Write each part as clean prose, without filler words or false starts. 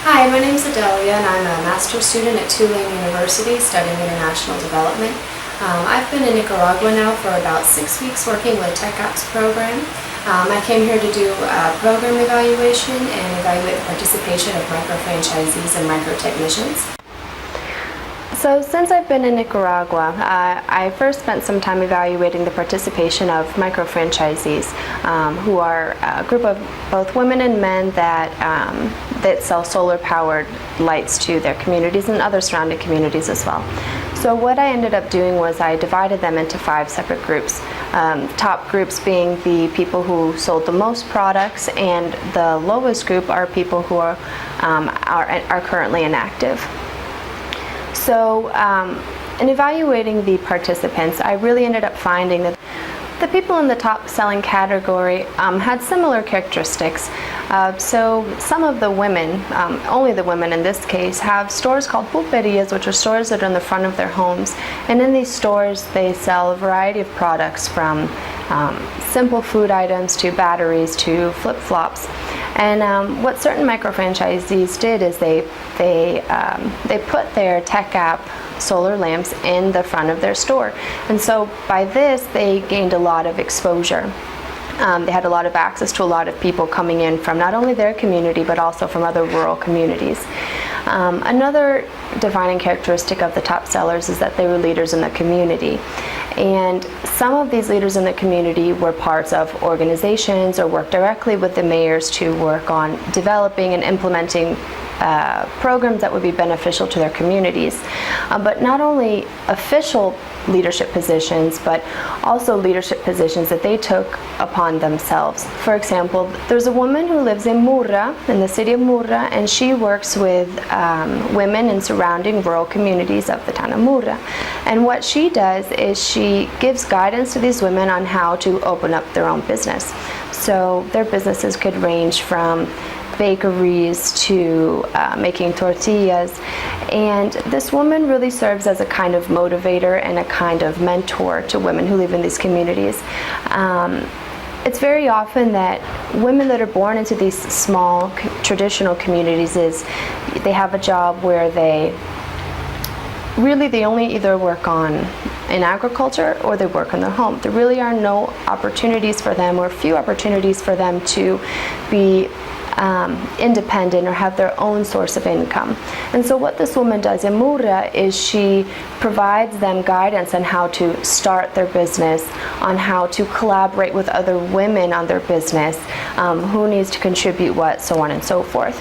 Hi, my name is Adelia and I'm a master's student at Tulane University studying international development. I've been in Nicaragua now for about 6 weeks working with TecAp's program. I came here to do a program evaluation and evaluate the participation of microfranchisees and microtechnicians. So since I've been in Nicaragua, I first spent some time evaluating the participation of microfranchisees, who are a group of both women and men that sell solar-powered lights to their communities and other surrounding communities as well. So what I ended up doing was I divided them into 5 separate groups. Top groups being the people who sold the most products, and the lowest group are people who are currently inactive. So in evaluating the participants, I really ended up finding that the people in the top selling category had similar characteristics. So some of the women, only the women in this case, have stores called pulperias, which are stores that are in the front of their homes. And in these stores, they sell a variety of products from simple food items to batteries to flip-flops. And what certain microfranchisees did is they put their TecAp solar lamps in the front of their store. And so by this, they gained a lot of exposure. They had a lot of access to a lot of people coming in from not only their community, but also from other rural communities. Another defining characteristic of the top sellers is that they were leaders in the community. And some of these leaders in the community were parts of organizations or worked directly with the mayors to work on developing and implementing programs that would be beneficial to their communities. But not only official leadership positions, but also leadership positions that they took upon themselves. For example, there's a woman who lives in Murra, in the city of Murra, and she works with women in surrounding rural communities of the town of Murra. And what she does is she gives guidance to these women on how to open up their own business. So their businesses could range from bakeries to making tortillas, and this woman really serves as a kind of motivator and a kind of mentor to women who live in these communities. It's very often that women that are born into these small traditional communities they have a job where they only either work in agriculture or they work in their home. There really are no opportunities for them, or few opportunities for them to be independent or have their own source of income. And so what this woman does in Murra is she provides them guidance on how to start their business, on how to collaborate with other women on their business, who needs to contribute what, so on and so forth.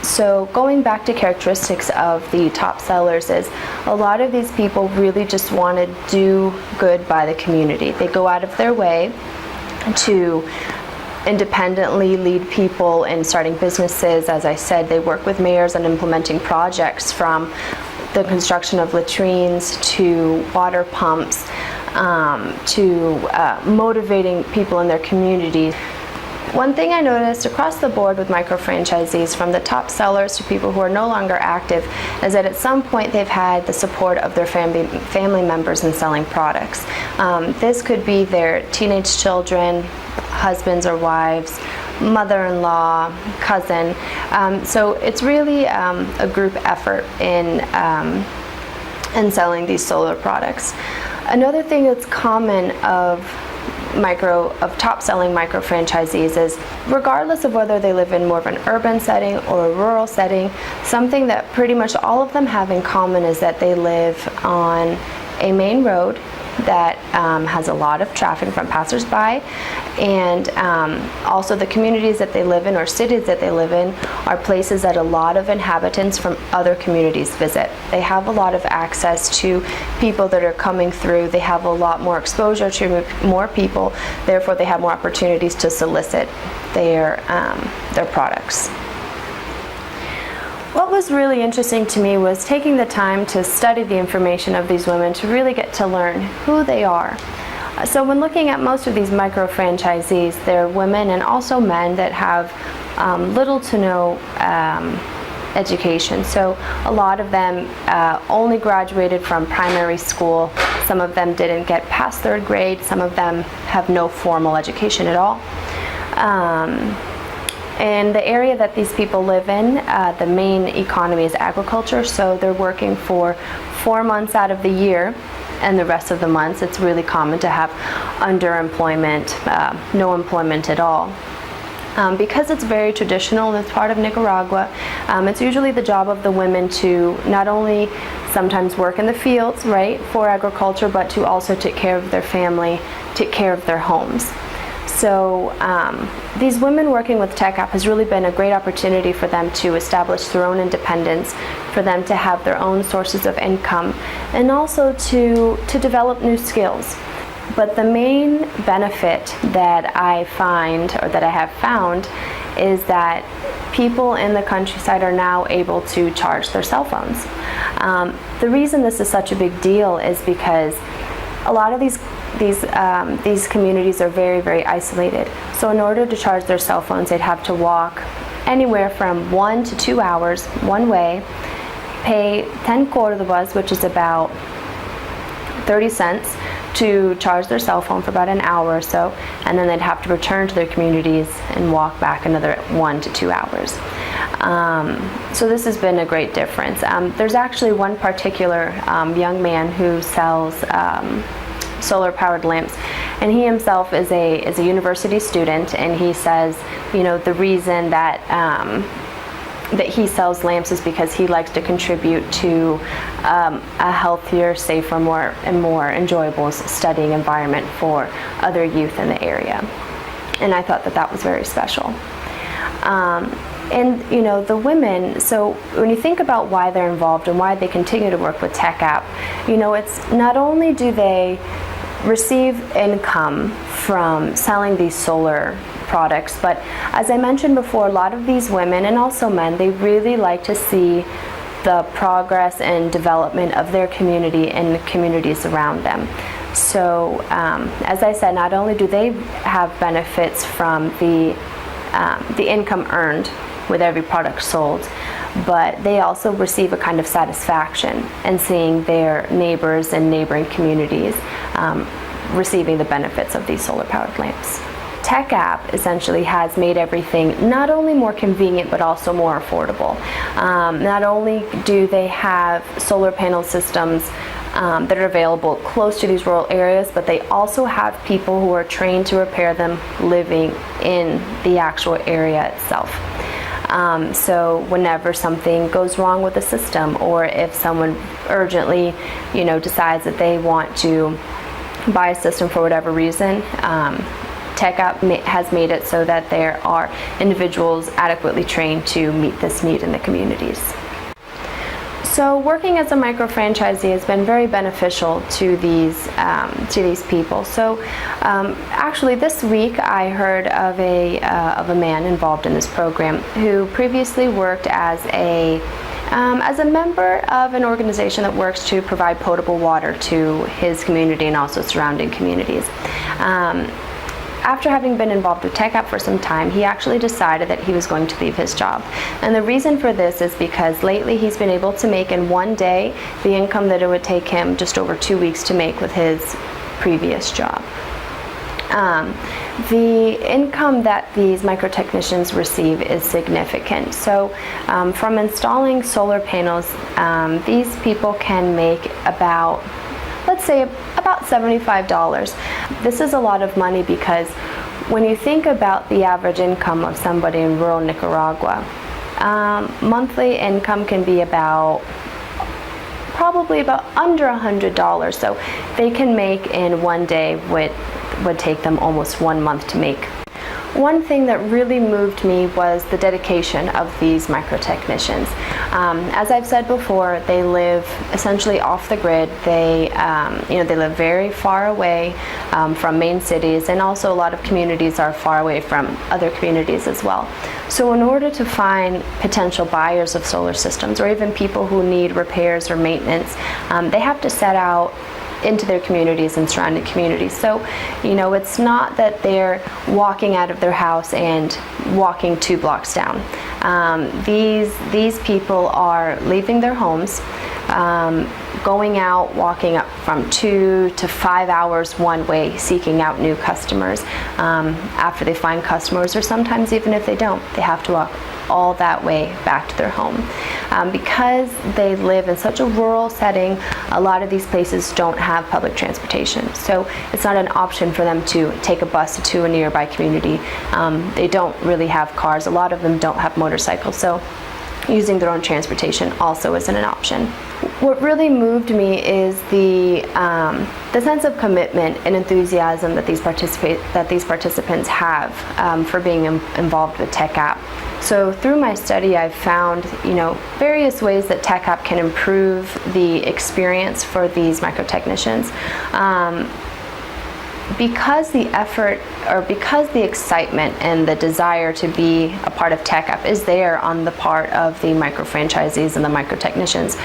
So going back to characteristics of the top sellers is a lot of these people really just want to do good by the community. They go out of their way to independently lead people in starting businesses. As I said, they work with mayors on implementing projects from the construction of latrines to water pumps to motivating people in their communities. One thing I noticed across the board with microfranchisees, from the top sellers to people who are no longer active, is that at some point they've had the support of their family members in selling products. This could be their teenage children, husbands or wives, mother-in-law, cousin. So it's really a group effort in selling these solar products. Another thing that's common of top selling microfranchisees is, regardless of whether they live in more of an urban setting or a rural setting, something that pretty much all of them have in common is that they live on a main road that has a lot of traffic from passersby, and also the communities that they live in or cities that they live in are places that a lot of inhabitants from other communities visit. They have a lot of access to people that are coming through. They have a lot more exposure to more people, therefore they have more opportunities to solicit their products. What was really interesting to me was taking the time to study the information of these women to really get to learn who they are. So when looking at most of these microfranchisees, they're women and also men that have little to no education. So a lot of them only graduated from primary school. Some of them didn't get past 3rd grade. Some of them have no formal education at all. In the area that these people live in, the main economy is agriculture, so they're working for 4 months out of the year, and the rest of the months it's really common to have underemployment, no employment at all. Because it's very traditional in this part of Nicaragua, it's usually the job of the women to not only sometimes work in the fields, right, for agriculture, but to also take care of their family, take care of their homes. So these women working with TecAp has really been a great opportunity for them to establish their own independence, for them to have their own sources of income, and also to develop new skills. But the main benefit that I find, or that I have found, is that people in the countryside are now able to charge their cell phones. The reason this is such a big deal is because a lot of these communities are very, very isolated. So in order to charge their cell phones, they'd have to walk anywhere from 1 to 2 hours one way, pay 10 córdobas, which is about 30 cents, to charge their cell phone for about an hour or so, and then they'd have to return to their communities and walk back another 1 to 2 hours. So this has been a great difference. There's actually one particular young man who sells solar-powered lamps, and he himself is a university student, and he says, you know, the reason that he sells lamps is because he likes to contribute to a healthier, safer, more enjoyable studying environment for other youth in the area. And I thought that that was very special. And you know, the women, so when you think about why they're involved and why they continue to work with TecAp, you know, it's not only do they receive income from selling these solar products, but as I mentioned before, a lot of these women, and also men, they really like to see the progress and development of their community and the communities around them. So as I said, not only do they have benefits from the income earned with every product sold, but they also receive a kind of satisfaction in seeing their neighbors and neighboring communities receiving the benefits of these solar-powered lamps. TecAp essentially has made everything not only more convenient but also more affordable. Not only do they have solar panel systems that are available close to these rural areas, but they also have people who are trained to repair them living in the actual area itself. So whenever something goes wrong with the system, or if someone urgently, you know, decides that they want to buy a system for whatever reason, TecAp has made it so that there are individuals adequately trained to meet this need in the communities. So working as a microfranchisee has been very beneficial to these people. So actually this week I heard of a man involved in this program who previously worked as a member of an organization that works to provide potable water to his community and also surrounding communities. After having been involved with TecAp for some time, he actually decided that he was going to leave his job. And the reason for this is because lately he's been able to make in one day the income that it would take him just over 2 weeks to make with his previous job. The income that these microtechnicians receive is significant. So from installing solar panels, these people can make about, let's say, about $75. This is a lot of money because when you think about the average income of somebody in rural Nicaragua, monthly income can be probably about under $100. So they can make in one day what would take them almost 1 month to make. One thing that really moved me was the dedication of these microtechnicians. As I've said before, they live essentially off the grid. They live very far away from main cities, and also a lot of communities are far away from other communities as well. So in order to find potential buyers of solar systems, or even people who need repairs or maintenance, they have to set out into their communities and surrounding communities. So, it's not that they're walking out of their house and walking 2 blocks down. These people are leaving their homes, going out, walking up from 2 to 5 hours one way, seeking out new customers. After they find customers, or sometimes even if they don't, they have to walk all that way back to their home. Because they live in such a rural setting, a lot of these places don't have public transportation. So it's not an option for them to take a bus to a nearby community. They don't really have cars. A lot of them don't have motorcycles. So using their own transportation also isn't an option. What really moved me is the sense of commitment and enthusiasm that these participants have for being involved with TecAp. So through my study, I've found various ways that TecAp can improve the experience for these microtechnicians. Because the effort, or because the excitement and the desire to be a part of TecAp is there on the part of the microfranchisees and the microtechnicians,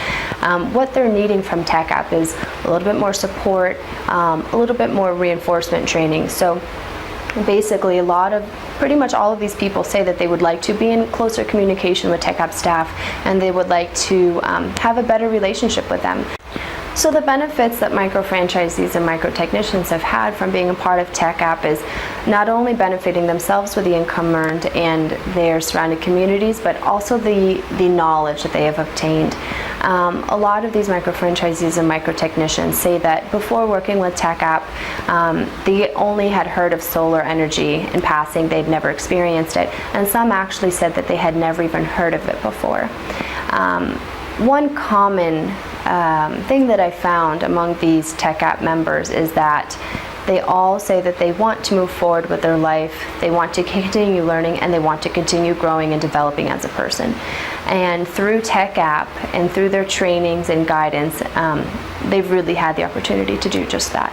what they're needing from TecAp is a little bit more support, a little bit more reinforcement training. So basically, pretty much all of these people say that they would like to be in closer communication with TecAp staff, and they would like to have a better relationship with them. So the benefits that microfranchisees and microtechnicians have had from being a part of TecAp is not only benefiting themselves with the income earned and their surrounding communities, but also the knowledge that they have obtained. A lot of these microfranchisees and microtechnicians say that before working with TecAp, they only had heard of solar energy in passing. They'd never experienced it, and some actually said that they had never even heard of it before. One common thing that I found among these TecAp members is that they all say that they want to move forward with their life, they want to continue learning, and they want to continue growing and developing as a person. And through TecAp and through their trainings and guidance, they've really had the opportunity to do just that.